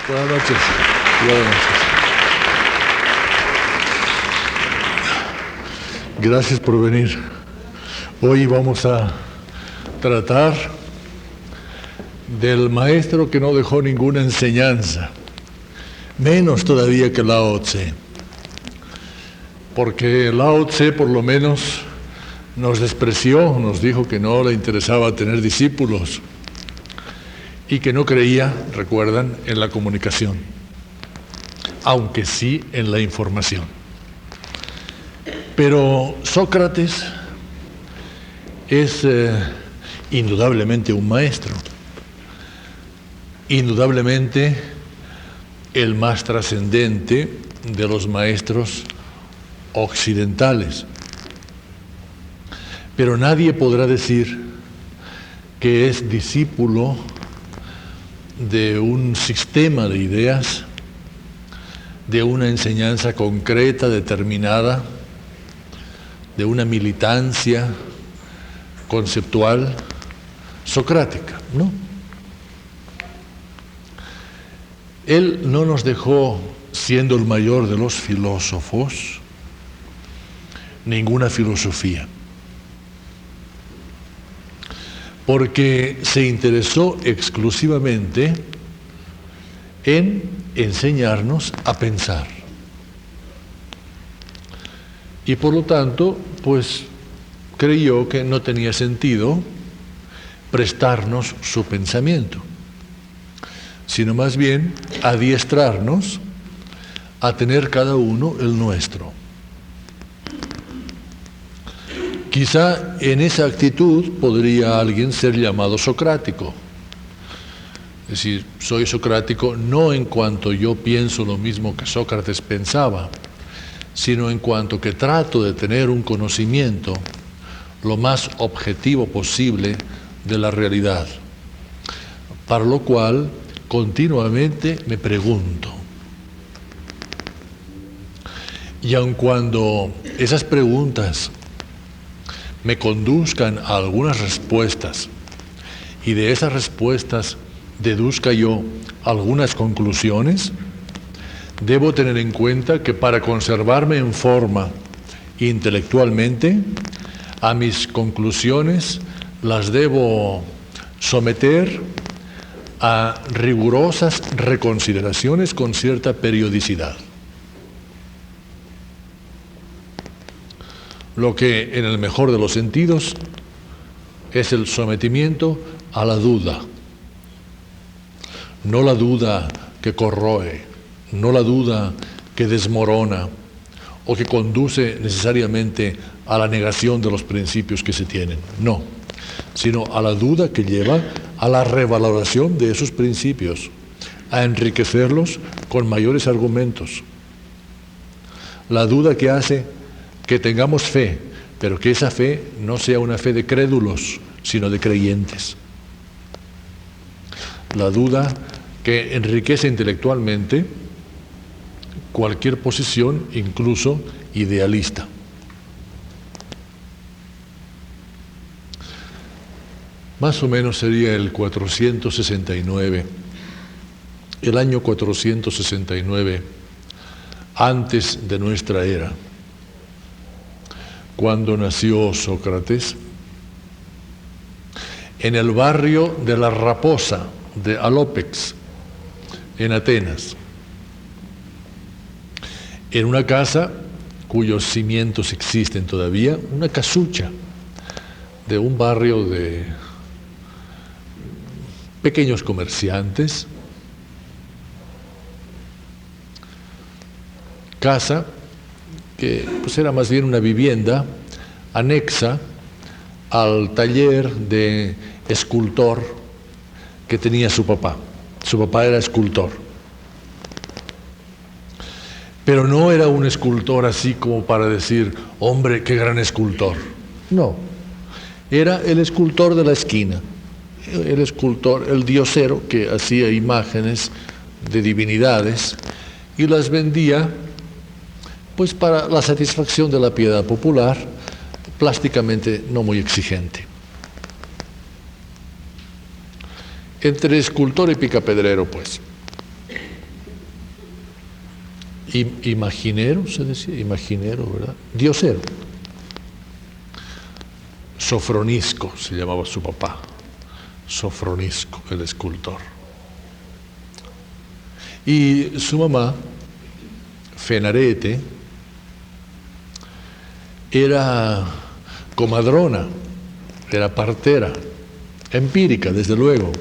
Buenas noches. Buenas noches. Gracias por venir. Hoy vamos a tratar del maestro que no dejó ninguna enseñanza, menos todavía que Lao Tse. Porque Lao Tse por lo menos nos despreció, nos dijo que no le interesaba tener discípulos y que no creía, recuerdan, en la comunicación, aunque sí en la información. Pero Sócrates es indudablemente un maestro, indudablemente el más trascendente de los maestros occidentales. Pero nadie podrá decir que es discípulo de un sistema de ideas, de una enseñanza concreta, determinada, de una militancia conceptual socrática, ¿no? Él no nos dejó, siendo el mayor de los filósofos, ninguna filosofía, porque se interesó exclusivamente en enseñarnos a pensar. Y por lo tanto, pues creyó que no tenía sentido prestarnos su pensamiento, sino más bien adiestrarnos a tener cada uno el nuestro. Quizá en esa actitud podría alguien ser llamado socrático. Es decir, soy socrático no en cuanto yo pienso lo mismo que Sócrates pensaba, sino en cuanto que trato de tener un conocimiento lo más objetivo posible de la realidad, para lo cual continuamente me pregunto. Y aun cuando esas preguntas me conduzcan a algunas respuestas y de esas respuestas deduzca yo algunas conclusiones, debo tener en cuenta que para conservarme en forma intelectualmente, a mis conclusiones las debo someter a rigurosas reconsideraciones con cierta periodicidad. Lo que en el mejor de los sentidos es el sometimiento a la duda. No la duda que corroe, no la duda que desmorona o que conduce necesariamente a la negación de los principios que se tienen, no, sino a la duda que lleva a la revaloración de esos principios, a enriquecerlos con mayores argumentos. La duda que hace que tengamos fe, pero que esa fe no sea una fe de crédulos, sino de creyentes. La duda que enriquece intelectualmente cualquier posición, incluso idealista. Más o menos sería el 469, el año 469, antes de nuestra era, cuando nació Sócrates, en el barrio de la Raposa de Alópex, en Atenas, en una casa cuyos cimientos existen todavía, una casucha de un barrio de pequeños comerciantes, casa que pues era más bien una vivienda anexa al taller de escultor que tenía su papá. Su papá era escultor. Pero no era un escultor así como para decir, hombre, qué gran escultor. No, era el escultor de la esquina, el escultor, el diosero que hacía imágenes de divinidades y las vendía pues para la satisfacción de la piedad popular, plásticamente no muy exigente. Entre escultor y picapedrero, pues. imaginero, se decía, imaginero, ¿verdad? Diosero. Sofronisco se llamaba su papá, Sofronisco, el escultor. Y su mamá, Fenarete, era comadrona, era partera, empírica, desde luego,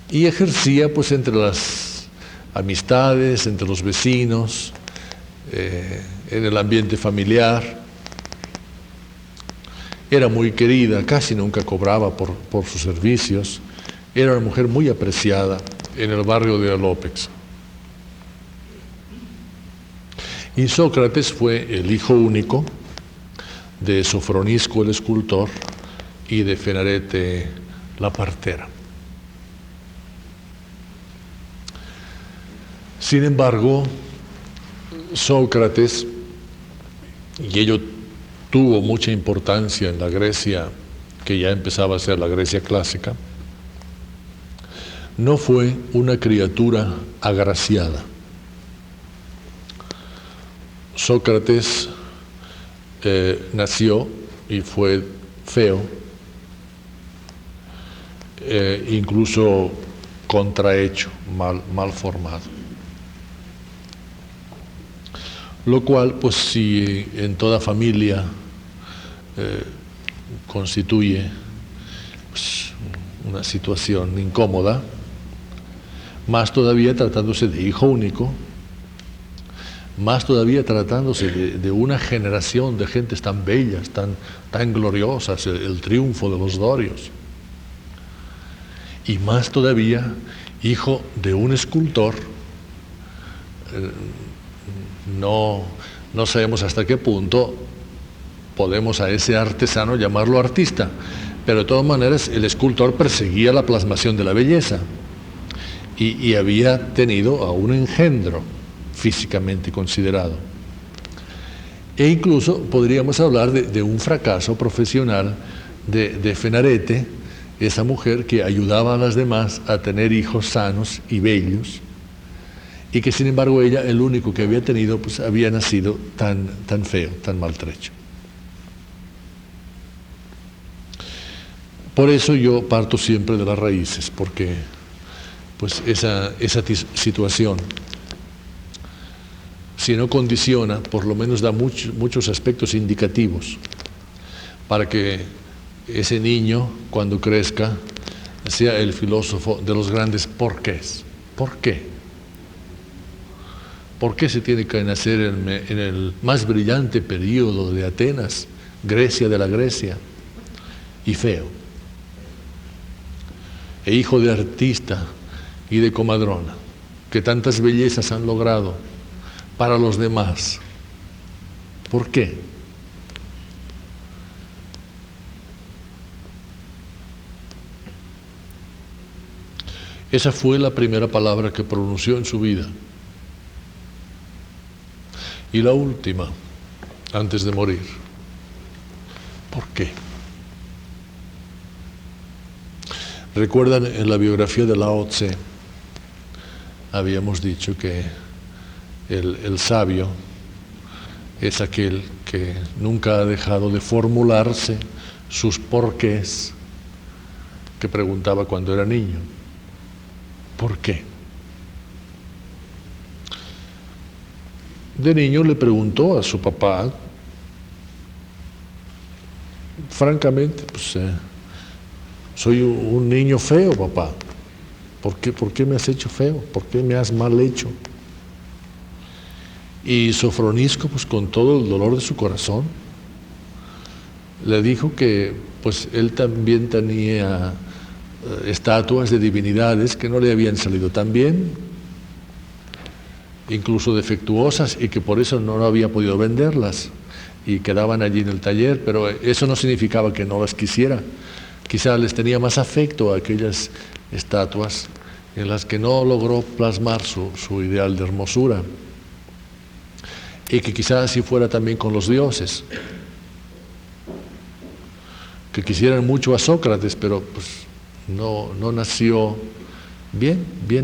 y ejercía pues entre las amistades, entre los vecinos, en el ambiente familiar. Era muy querida, casi nunca cobraba por sus servicios. Era una mujer muy apreciada en el barrio de Alópex. Y Sócrates fue el hijo único de Sofronisco el escultor y de Fenarete la partera. Sin embargo, Sócrates, y ello tuvo mucha importancia en la Grecia que ya empezaba a ser la Grecia clásica, no fue una criatura agraciada. Sócrates nació y fue feo, incluso contrahecho, mal formado. Lo cual, pues si en toda familia constituye pues, una situación incómoda, más todavía tratándose de hijo único, más todavía tratándose de una generación de gentes tan bellas, tan gloriosas, el triunfo de los dorios, y más todavía hijo de un escultor. No sabemos hasta qué punto podemos a ese artesano llamarlo artista, pero de todas maneras el escultor perseguía la plasmación de la belleza y había tenido a un engendro físicamente considerado. E incluso podríamos hablar de un fracaso profesional de Fenarete, esa mujer que ayudaba a las demás a tener hijos sanos y bellos, y que sin embargo ella, el único que había tenido, pues había nacido tan feo, tan maltrecho. Por eso yo parto siempre de las raíces, porque pues esa situación, si no condiciona, por lo menos da muchos aspectos indicativos para que ese niño, cuando crezca, sea el filósofo de los grandes porqués. ¿Por qué? ¿Por qué se tiene que nacer en el más brillante periodo de Atenas, Grecia de la Grecia, y feo? E hijo de artista y de comadrona, que tantas bellezas han logrado para los demás. ¿Por qué? Esa fue la primera palabra que pronunció en su vida. Y la última, antes de morir. ¿Por qué? Recuerdan, en la biografía de Lao Tse, habíamos dicho que el sabio es aquel que nunca ha dejado de formularse sus porqués que preguntaba cuando era niño. ¿Por qué? De niño le preguntó a su papá, francamente, pues, soy un niño feo, papá. ¿Por qué me has hecho feo? ¿Por qué me has mal hecho? Y Sofronisco, pues con todo el dolor de su corazón, le dijo que pues él también tenía estatuas de divinidades que no le habían salido tan bien, incluso defectuosas, y que por eso no había podido venderlas y quedaban allí en el taller, pero eso no significaba que no las quisiera. Quizá les tenía más afecto a aquellas estatuas en las que no logró plasmar su ideal de hermosura, y que quizá así fuera también con los dioses, que quisieran mucho a Sócrates, pero pues no nació bien